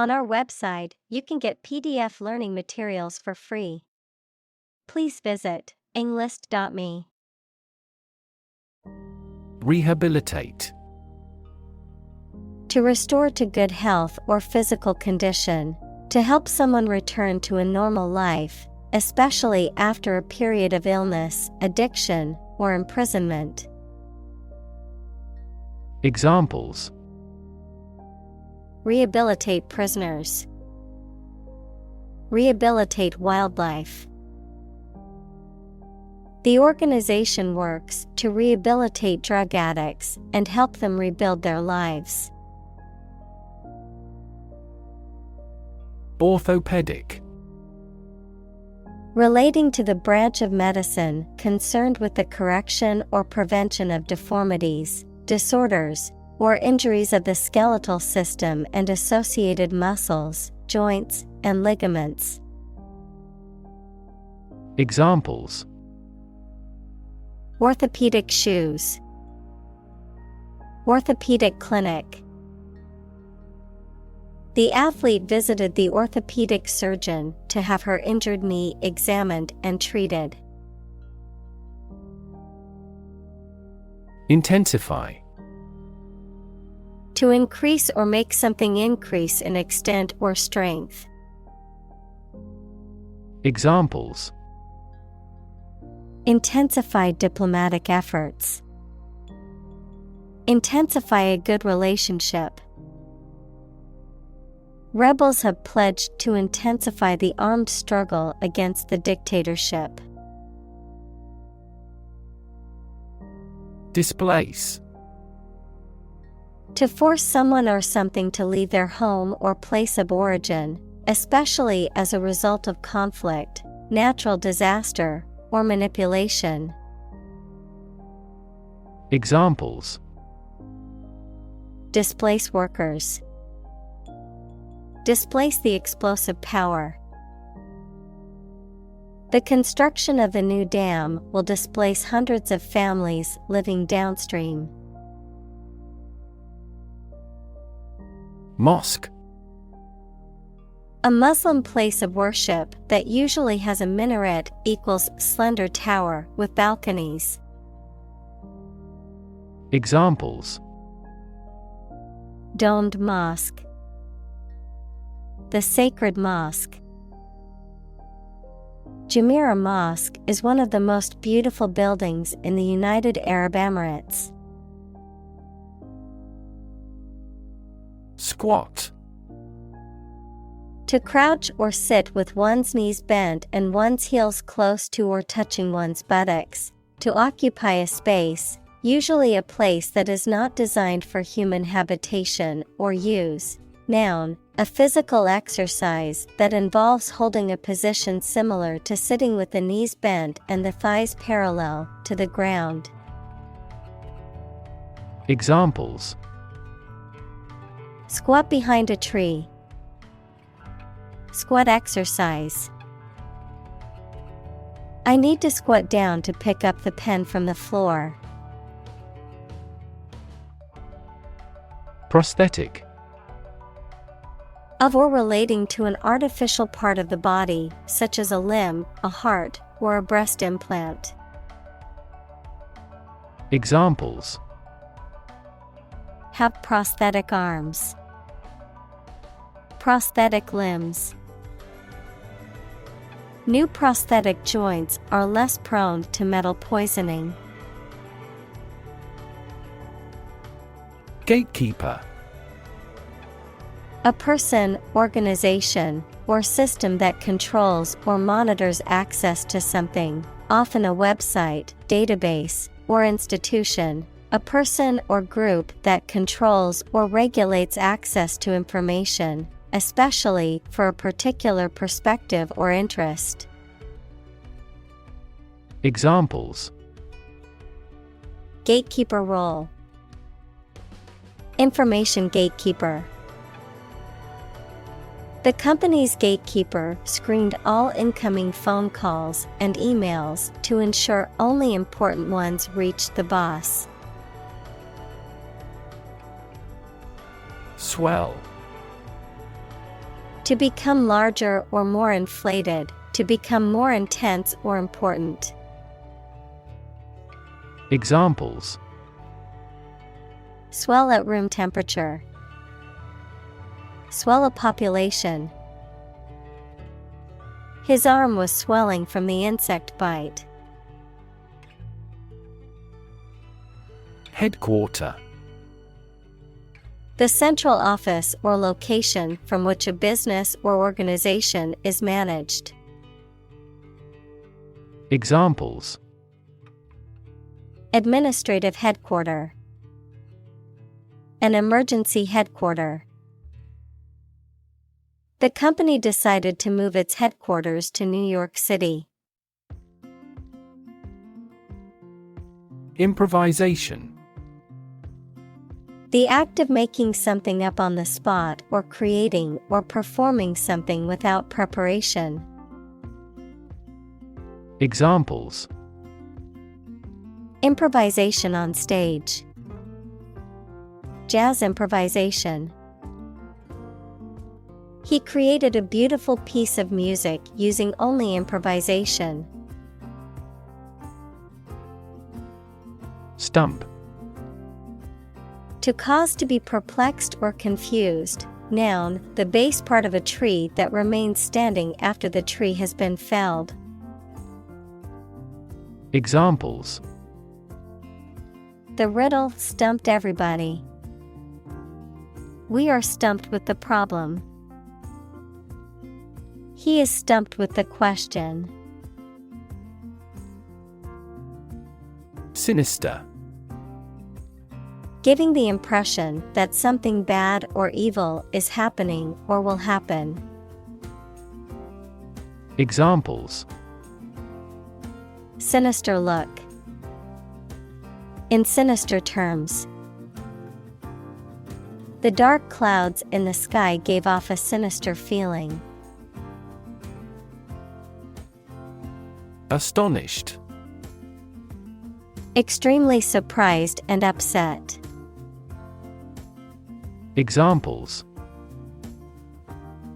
On our website, you can get PDF learning materials for free. Please visit englist.me. Rehabilitate. To restore to good health or physical condition, to help someone return to a normal life, especially after a period of illness, addiction, or imprisonment. Examples: Rehabilitate prisoners. Rehabilitate wildlife. The organization works to rehabilitate drug addicts and help them rebuild their lives. Orthopedic. Relating to the branch of medicine concerned with the correction or prevention of deformities, disorders, or injuries of the skeletal system and associated muscles, joints, and ligaments. Examples: Orthopedic shoes. Orthopedic clinic. The athlete visited the orthopedic surgeon to have her injured knee examined and treated. Intensify. To increase or make something increase in extent or strength. Examples: Intensify diplomatic efforts. Intensify a good relationship. Rebels have pledged to intensify the armed struggle against the dictatorship. Displace. To force someone or something to leave their home or place of origin, especially as a result of conflict, natural disaster, or manipulation. Examples: Displace workers. Displace the explosive power. The construction of the new dam will displace hundreds of families living downstream. Mosque. A Muslim place of worship that usually has a minaret equals slender tower with balconies. Examples: Domed mosque. The sacred mosque. Jumeirah Mosque is one of the most beautiful buildings in the United Arab Emirates. Squat. To crouch or sit with one's knees bent and one's heels close to or touching one's buttocks. To occupy a space, usually a place that is not designed for human habitation or use. Noun, a physical exercise that involves holding a position similar to sitting with the knees bent and the thighs parallel to the ground. Examples: Squat behind a tree. Squat exercise. I need to squat down to pick up the pen from the floor. Prosthetic. Of or relating to an artificial part of the body, such as a limb, a heart, or a breast implant. Examples: Have prosthetic arms. Prosthetic limbs. New prosthetic joints are less prone to metal poisoning. Gatekeeper. A person, organization, or system that controls or monitors access to something, often a website, database, or institution. A person or group that controls or regulates access to information, especially for a particular perspective or interest. Examples: Gatekeeper role. Information gatekeeper. The company's gatekeeper screened all incoming phone calls and emails to ensure only important ones reached the boss. Swell. To become larger or more inflated, to become more intense or important. Examples: Swell at room temperature. Swell a population. His arm was swelling from the insect bite. Headquarter. The central office or location from which a business or organization is managed. Examples: Administrative headquarter. An emergency headquarter. The company decided to move its headquarters to New York City. Improvisation. The act of making something up on the spot or creating or performing something without preparation. Examples: Improvisation on stage. Jazz improvisation. He created a beautiful piece of music using only improvisation. Stump. To cause to be perplexed or confused. Noun, the base part of a tree that remains standing after the tree has been felled. Examples: The riddle stumped everybody. We are stumped with the problem. He is stumped with the question. Sinister. Giving the impression that something bad or evil is happening or will happen. Examples: Sinister look. In sinister terms. The dark clouds in the sky gave off a sinister feeling. Astonished. Extremely surprised and upset. Examples: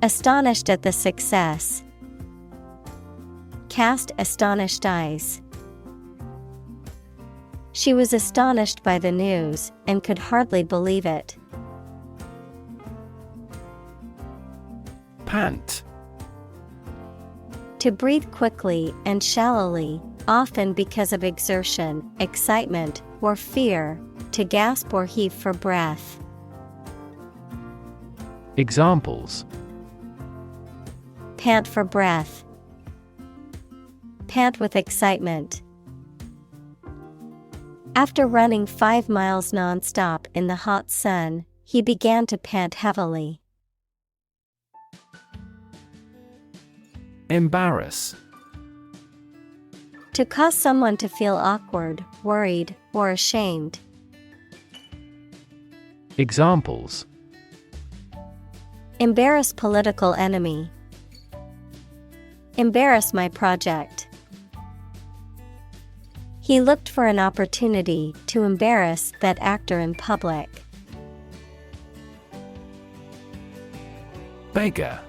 Astonished at the success. Cast astonished eyes. She was astonished by the news and could hardly believe it. Pant. To breathe quickly and shallowly, often because of exertion, excitement, or fear. To gasp or heave for breath. Examples: Pant for breath. Pant with excitement. After running 5 miles non-stop in the hot sun, he began to pant heavily. Embarrass. To cause someone to feel awkward, worried, or ashamed. Examples: Embarrass political enemy. Embarrass my project. He looked for an opportunity to embarrass that actor in public. Beggar.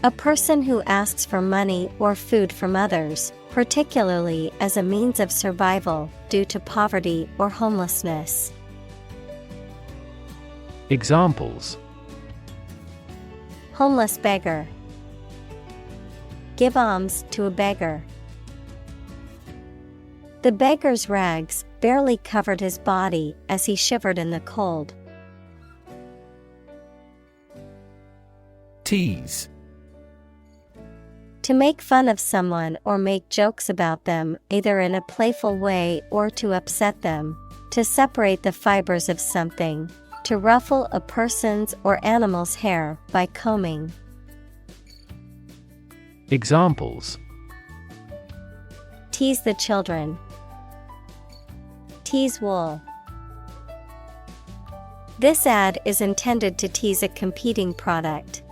A person who asks for money or food from others, particularly as a means of survival due to poverty or homelessness. Examples: Homeless beggar. Give alms to a beggar. The beggar's rags barely covered his body as he shivered in the cold. Tease. To make fun of someone or make jokes about them, either in a playful way or to upset them. To separate the fibers of something. To ruffle a person's or animal's hair by combing. Examples: Tease the children. Tease wool. This ad is intended to tease a competing product.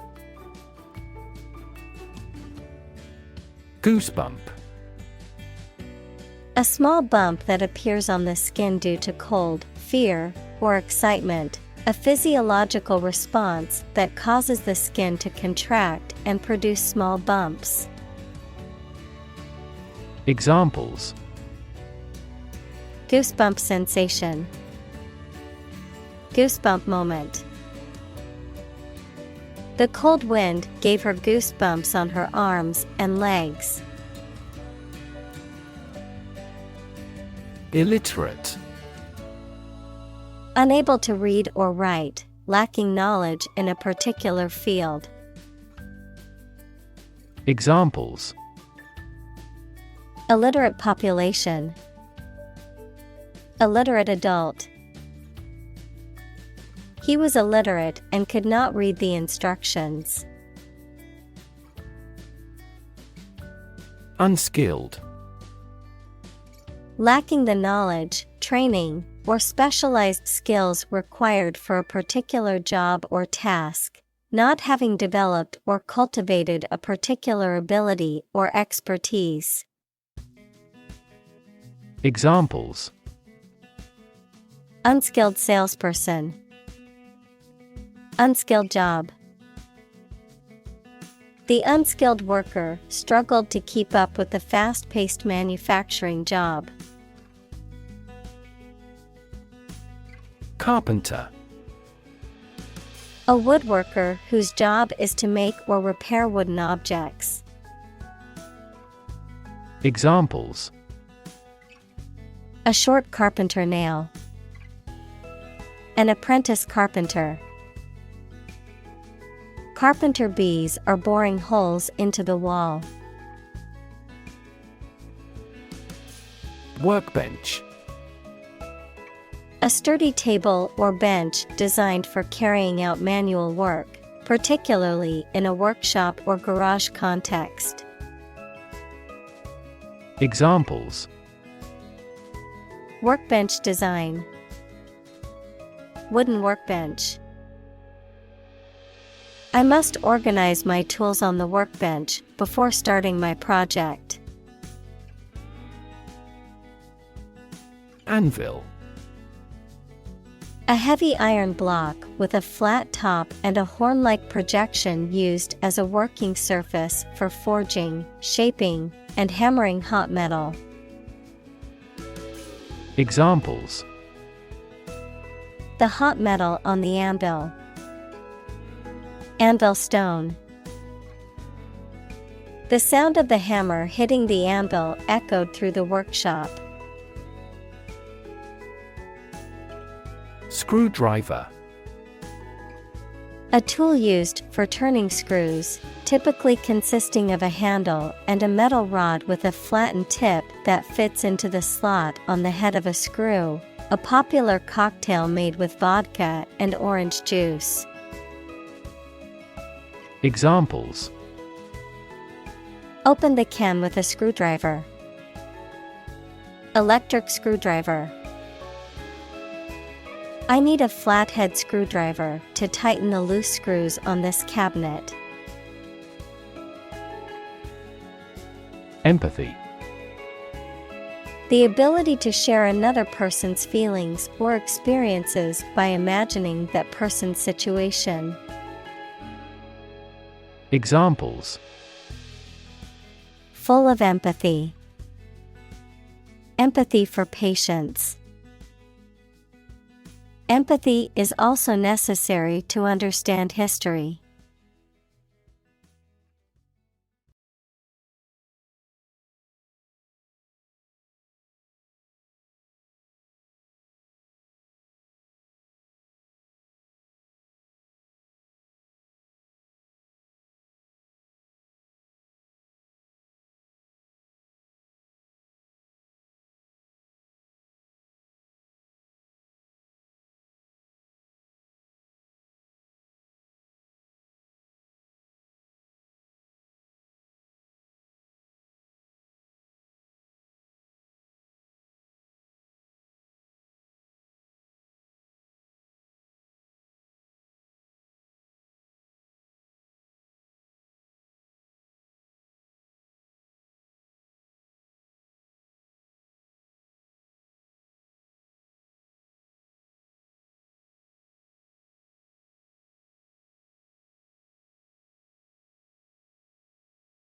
Goosebump. A small bump that appears on the skin due to cold, fear, or excitement, A physiological response that causes the skin to contract and produce small bumps. Examples: Goosebump sensation. Goosebump moment. The cold wind gave her goosebumps on her arms and legs. Illiterate. Unable to read or write, lacking knowledge in a particular field. Examples: Illiterate population. Illiterate adult. He was illiterate and could not read the instructions. Unskilled. Lacking the knowledge, training, or specialized skills required for a particular job or task, not having developed or cultivated a particular ability or expertise. Examples: Unskilled salesperson. Unskilled job. The unskilled worker struggled to keep up with the fast-paced manufacturing job. Carpenter. A woodworker whose job is to make or repair wooden objects. Examples: A short carpenter nail. An apprentice carpenter. Carpenter bees are boring holes into the wall. Workbench. A sturdy table or bench designed for carrying out manual work, particularly in a workshop or garage context. Examples: Workbench design. Wooden workbench. I must organize my tools on the workbench before starting my project. Anvil. A heavy iron block with a flat top and a horn-like projection used as a working surface for forging, shaping, and hammering hot metal. Examples: The hot metal on the anvil. Anvil stone. The sound of the hammer hitting the anvil echoed through the workshop. Screwdriver. A tool used for turning screws, typically consisting of a handle and a metal rod with a flattened tip that fits into the slot on the head of a screw, a popular cocktail made with vodka and orange juice. Examples: Open the can with a screwdriver. Electric screwdriver. I need a flathead screwdriver to tighten the loose screws on this cabinet. Empathy. The ability to share another person's feelings or experiences by imagining that person's situation. Examples: Full of empathy. Empathy for patients. Empathy is also necessary to understand history.